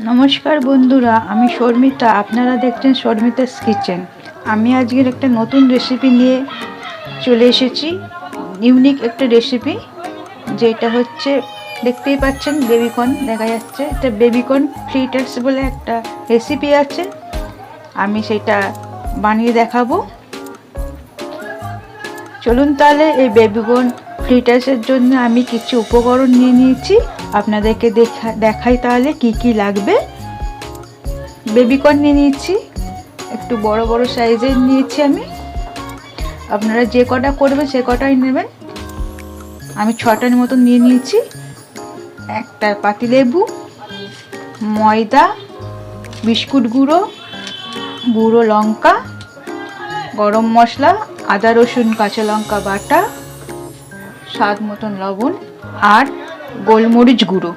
নমস্কার বন্ধুরা, আমি শর্মিতা। আপনারা দেখছেন শর্মিতাস কিচেন। আমি আজকের একটা নতুন রেসিপি নিয়ে চলে এসেছি। ইউনিক একটা রেসিপি, যেটা হচ্ছে দেখতেই পাচ্ছেন বেবিকর্ন দেখা যাচ্ছে। এটা বেবিকর্ন ফ্রিটার্স বলে একটা রেসিপি আছে, আমি সেটা বানিয়ে দেখাবো। চলুন তাহলে এই বেবিকর্ন ফ্রিটার্সের জন্য আমি কিছু উপকরণ নিয়ে নিয়েছি, আপনাদেরকে দেখাই তাহলে কি কি লাগবে। বেবিকর্ন নিয়ে নিয়েছি, একটু বড় বড় সাইজের নিয়েছি আমি। আপনারা যে কটা করবেন সে কটাই নেবেন। আমি 6টার মতন নিয়ে নিয়েছি। একটা পাতিলেবু, ময়দা, বিস্কুট গুঁড়ো, গুঁড়ো লঙ্কা, গরম মশলা, আদা রসুন কাঁচা লঙ্কা বাটা, স্বাদ মতন লবণ, আর গোলমরিচ গুঁড়ো,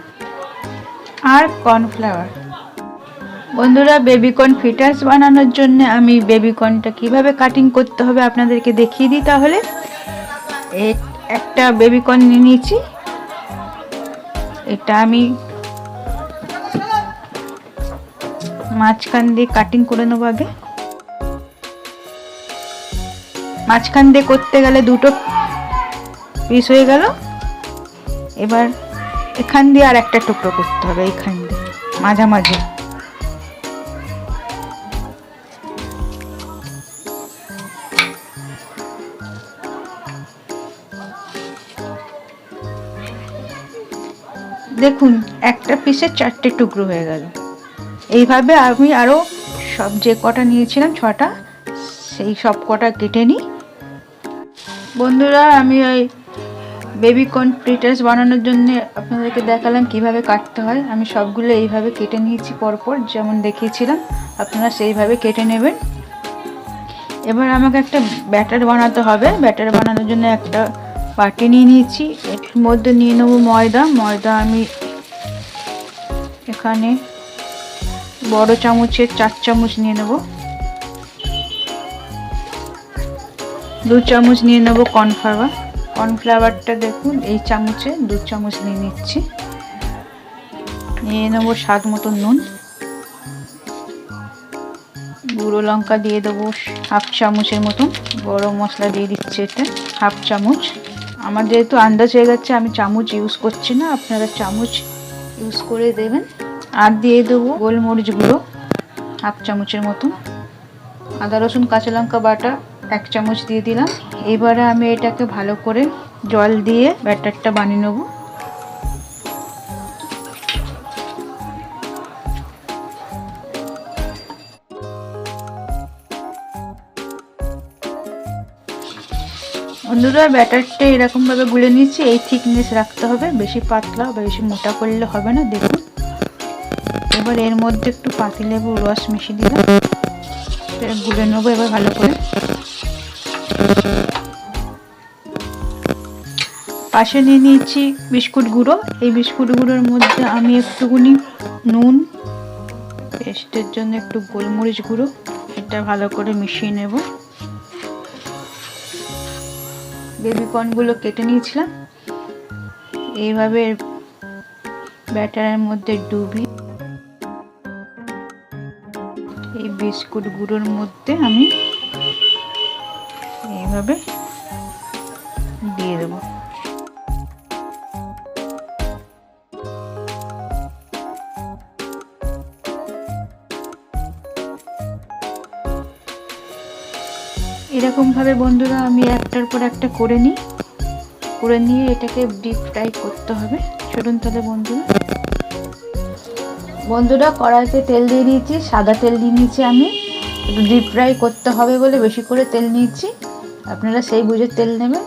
আর কর্নফ্লাওয়ার। বন্ধুরা, বেবিকর্ন ফ্রিটার্স বানানোর জন্য আমি বেবিকর্নটা কিভাবে কাটিং করতে হবে আপনাদেরকে দেখিয়ে দিই। তাহলে একটা বেবিকর্ন নিয়ে নিয়েছি, এটা আমি মাঝখান দিয়ে কাটিং করে নেবো। আগে মাঝখান দিয়ে করতে গেলে দুটো পিস হয়ে গেল। এবার এখান দিয়ে আর একটা টুকরো করতে হবে, এখান দিয়ে মাঝামাঝি। দেখুন, একটা পিসের 4টে টুকরো হয়ে গেল। এইভাবে আমি আরও সব যে কটা নিয়েছিলাম 6টা, সেই সব কটা কেটে নিই। বন্ধুরা, আমি ওই বেবিকর্ন ফ্রিটার্স বানানোর জন্য আপনাদেরকে দেখালাম কিভাবে কাটতে হয়। আমি সবগুলো এইভাবে কেটে নিয়েছি পরপর, যেমন দেখিয়েছিলাম। আপনারা সেইভাবে কেটে নেবেন। এবার আমাকে একটা ব্যাটার বানাতে হবে। ব্যাটার বানানোর জন্য একটা বাটি নিয়ে নিয়েছি, এর মধ্যে নিয়ে নেব ময়দা। ময়দা আমি এখানে বড় চামচের 4 চামচ নিয়ে নেব। 2 চামচ নিয়ে নেব কর্নফ্লাওয়ার। কর্নফ্লাওয়ারটা দেখুন এই চামচে 2 চামচ নিয়ে নিচ্ছি। নিয়ে নেব স্বাদ মতো নুন। গুঁড়ো লঙ্কা দিয়ে দেবো 1/2 চামচের মতন। গরম মশলা দিয়ে দিচ্ছি, এটা 1/2 চামচ। আমার যেহেতু আন্দাজ হয়ে যাচ্ছে, আমি চামচ ইউজ করছি না, আপনারা চামচ ইউজ করে দেবেন। আর দিয়ে দেবো গোলমরিচ গুঁড়ো 1/2 চামচের মতন। আদা রসুন কাঁচা লঙ্কা বাটা 1 চামচ দিয়ে দিলাম। এবারে আমি এটাকে ভালো করে জল দিয়ে ব্যাটারটা বানিয়ে নেব। বন্ধুরা, ব্যাটারটা এরকমভাবে গুলে নিচ্ছি। এই থিকনেস রাখতে হবে, বেশি পাতলা বা বেশি মোটা করলে হবে না। দেখুন, এবার এর মধ্যে একটু পাতিলেবুর রস মিশিয়ে দিলাম, গুলে নেবো এবার ভালো করে। পাশে নিয়ে নিয়েছি বিস্কুট গুঁড়ো। এই বিস্কুট গুঁড়োর মধ্যে আমি একটুখানি নুন, টেস্টের জন্য একটু গোলমরিচ গুঁড়ো, এটা ভালো করে মিশিয়ে নেব। বেবিকর্নগুলো কেটে নিয়েছিলাম, এইভাবে ব্যাটারের মধ্যে ডুবিয়ে এই বিস্কুট গুঁড়োর মধ্যে আমি এইভাবে দিয়ে দেবো। এরকমভাবে বন্ধুরা আমি একটার পর একটা করে নিয়ে এটাকে ডিপ ফ্রাই করতে হবে। চলুন তাহলে বন্ধুরা কড়াইতে তেল দিয়ে দিয়েছি, সাদা তেল দিয়ে নিয়েছি আমি। একটু ডিপ ফ্রাই করতে হবে বলে বেশি করে তেল নিয়েছি, আপনারা সেই বুঝে তেল নেবেন।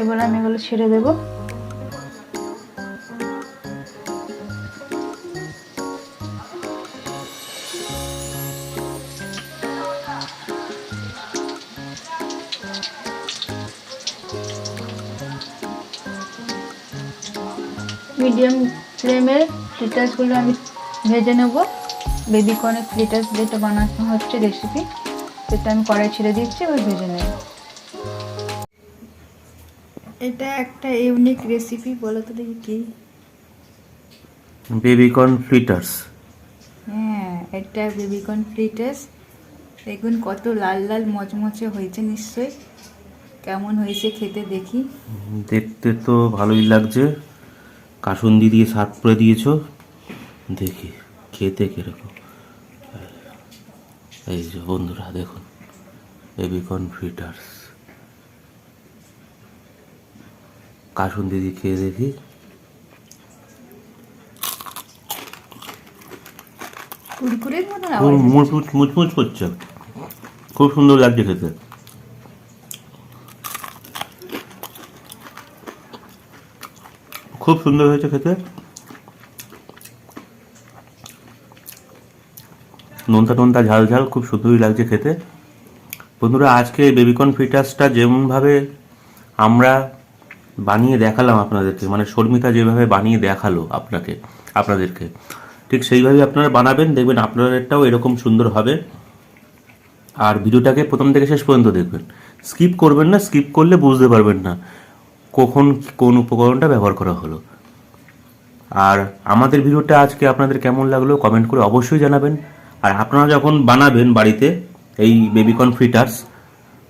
এবার আমি এগুলো ছেড়ে দেবো। মিডিয়াম ফ্লেমে ফ্রিটার্সগুলো আমি ভেজে নেব। বেবিকর্নের ফ্রিটার্স যেটা বানানো হচ্ছে রেসিপি, সেটা আমি কড়াই ছেড়ে দিচ্ছি, এবার ভেজে নেব। এটা একটা ইউনিক রেসিপি, বলো তো দেখি কি। Baby corn fritters. হ্যাঁ, এটা বেবিকর্ন ফ্রিটার্স। দেখুন কত লাল লাল মচমচে হয়েছে, নিশ্চয়ই কেমন হয়েছে খেতে দেখি। দেখতে তো ভালোই লাগছে, কাসুন্দি দিয়ে স্বাদ করে দিয়েছো, দেখি খেতে কিরকম। এই যে বন্ধুরা দেখুন, বেবিকর্ন ফ্রিটার্স, কাসুন্দি দিয়ে খেয়ে দেখি। কুরকুরের মতন খুব আওয়াজ হচ্ছে। মুচমুচ করছে, খুব সুন্দর লাগছে খেতে। খুব সুন্দর হয়েছে খেতে, নোনতা নোনতা ঝাল ঝাল, খুব সুন্দরই লাগছে খেতে। বন্ধুরা, আজকে বেবিকর্ন ফ্রিটার্সটা যেমনভাবে আমরা বানিয়ে দেখালাম আপনাদেরকে, মানে শর্মিতা যেভাবে বানিয়ে দেখালো আপনাদেরকে, ঠিক সেইভাবে আপনারা বানাবেন, দেখবেন আপনাদেরটাও এরকম সুন্দর হবে। আর ভিডিওটাকে প্রথম থেকে শেষ পর্যন্ত দেখবেন, স্কিপ করবেন না, স্কিপ করলে বুঝতে পারবেন না কখন কোন উপকরণটা ব্যবহার করা হলো। আর আমাদের ভিডিওটা আজকে আপনাদের কেমন লাগলো কমেন্ট করে অবশ্যই জানাবেন। আর আপনারা যখন বানাবেন বাড়িতে এই বেবিকর্ন ফ্রিটার্স,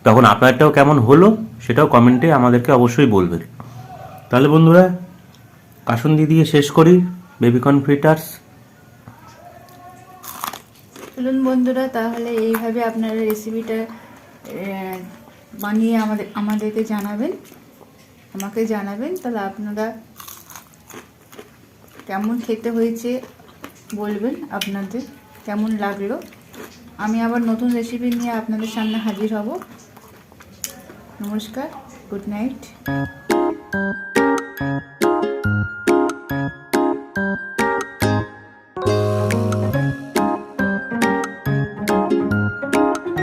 তখন আপনারটাও কেমন হলো সেটাও কমেন্টে আমাদেরকে অবশ্যই বলবেন। তাহলে বন্ধুরা, কাসুন্দি দিয়ে শেষ করি বেবিকর্ন ফ্রিটার্স। চলুন বন্ধুরা, তাহলে এইভাবে আপনারা রেসিপিটা বানিয়ে আমাদেরকে জানাবেন, আমাকে জানাবেন। তাহলে আপনারা কেমন খেতে হয়েছে বলবেন, আপনাদের কেমন লাগলো। আমি আবার নতুন রেসিপি নিয়ে আপনাদের সামনে হাজির হব। নমস্কার, গুড নাইট।